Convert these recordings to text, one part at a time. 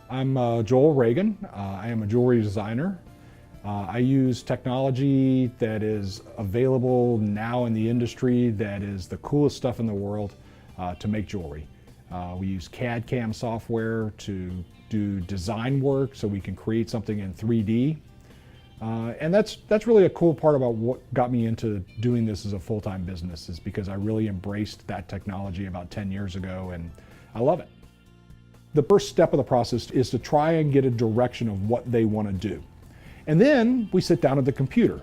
I'm Joel Ragan. I am a jewelry designer. I use technology that is available now in the industry that is the coolest stuff in the world to make jewelry. We use CAD/CAM software to do design work so we can create something in 3D. And that's really a cool part about what got me into doing this as a full-time business, is because I really embraced that technology about 10 years ago, and I love it. The first step of the process is to try and get a direction of what they want to do. And then we sit down at the computer.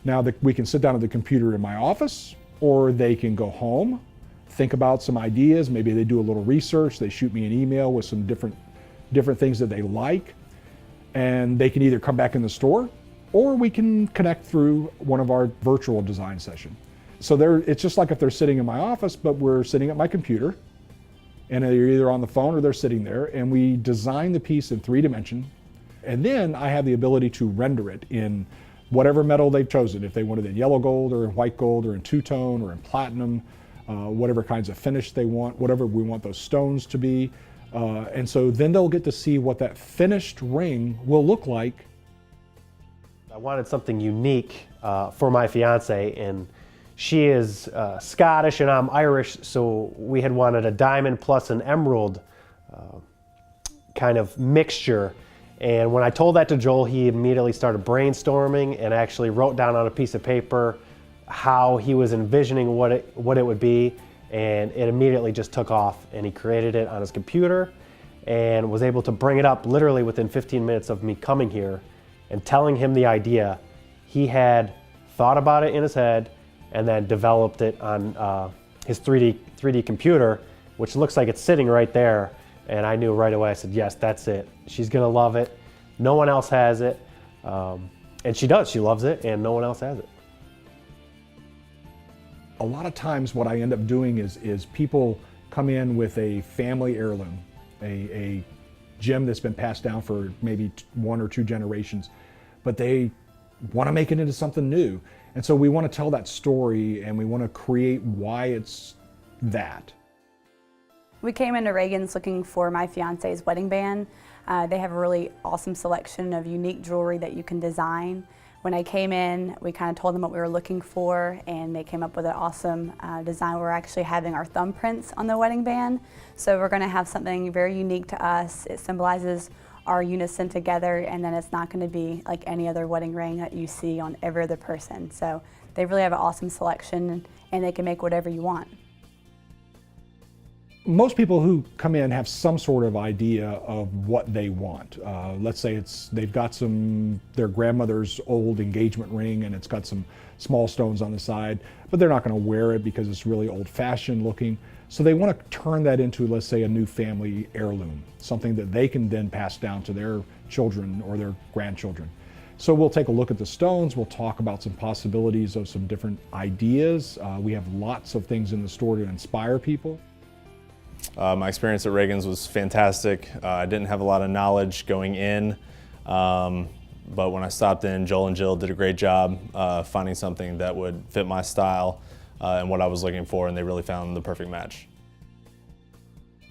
Now we can sit down at the computer in my office, or they can go home, think about some ideas. Maybe they do a little research. They shoot me an email with some different things that they like. And they can either come back in the store, or we can connect through one of our virtual design sessions. So it's just like if they're sitting in my office, but we're sitting at my computer. And they're either on the phone or they're sitting there, and we design the piece in 3D. And then I have the ability to render it in whatever metal they've chosen. If they want it in yellow gold or in white gold or in two-tone or in platinum, whatever kinds of finish they want, whatever we want those stones to be. And so then they'll get to see what that finished ring will look like. I wanted something unique for my fiance, and she is Scottish and I'm Irish, so we had wanted a diamond plus an emerald kind of mixture. And when I told that to Joel, he immediately started brainstorming and actually wrote down on a piece of paper how he was envisioning what it would be, and it immediately just took off. And he created it on his computer and was able to bring it up literally within 15 minutes of me coming here and telling him the idea. He had thought about it in his head and then developed it on his 3D computer, which looks like it's sitting right there. And I knew right away, I said, yes, that's it. She's gonna love it. No one else has it. And she does, she loves it, and no one else has it. A lot of times what I end up doing is people come in with a family heirloom, a gem that's been passed down for maybe 1 or 2 generations, but they want to make it into something new. And so we want to tell that story, and we want to create why it's that. We came into Ragan's looking for my fiance's wedding band. They have a really awesome selection of unique jewelry that you can design. When I came in, we kind of told them what we were looking for, and they came up with an awesome design. We're actually having our thumbprints on the wedding band. So we're going to have something very unique to us. It symbolizes our unison together, and then it's not going to be like any other wedding ring that you see on every other person. So they really have an awesome selection, and they can make whatever you want. Most people who come in have some sort of idea of what they want. Let's say they've got their grandmother's old engagement ring, and it's got some small stones on the side, but they're not going to wear it because it's really old-fashioned looking. So they want to turn that into, let's say, a new family heirloom, something that they can then pass down to their children or their grandchildren. So we'll take a look at the stones, we'll talk about some possibilities of some different ideas. We have lots of things in the store to inspire people. My experience at Ragans was fantastic. I didn't have a lot of knowledge going in, but when I stopped in, Joel and Jill did a great job finding something that would fit my style and what I was looking for, and they really found the perfect match.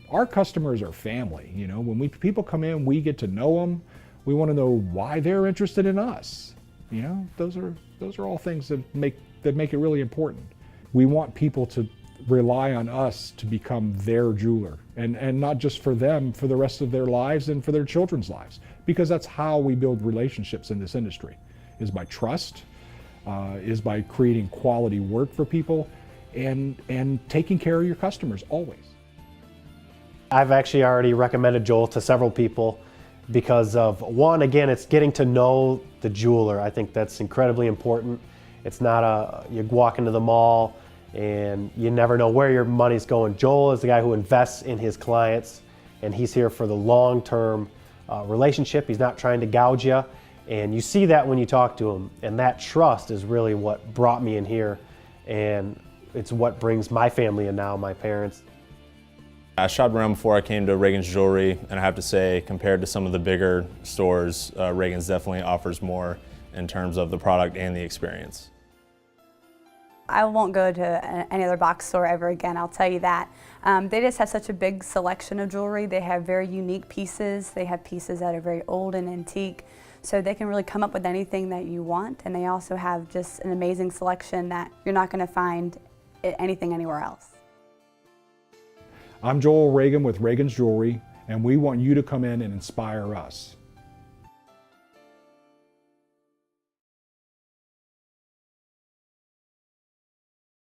Our customers are family. You know, when people come in, we get to know them. We want to know why they're interested in us. You know, those are all things that make it really important. We want people to rely on us to become their jeweler, and not just for them, for the rest of their lives and for their children's lives, because that's how we build relationships in this industry, is by trust, is by creating quality work for people, and taking care of your customers always. I've actually already recommended Joel to several people because of, one, again, it's getting to know the jeweler. I think that's incredibly important. It's not you walk into the mall and you never know where your money's going. Joel is the guy who invests in his clients, and he's here for the long-term relationship. He's not trying to gouge you, and you see that when you talk to him, and that trust is really what brought me in here, and it's what brings my family in now, my parents. I shopped around before I came to Ragans Jewelry, and I have to say, compared to some of the bigger stores, Ragans definitely offers more in terms of the product and the experience. I won't go to any other box store ever again, I'll tell you that. They just have such a big selection of jewelry. They have very unique pieces. They have pieces that are very old and antique, so they can really come up with anything that you want, and they also have just an amazing selection that you're not going to find anything anywhere else. I'm Joel Ragan with Ragans Jewelry, and we want you to come in and inspire us.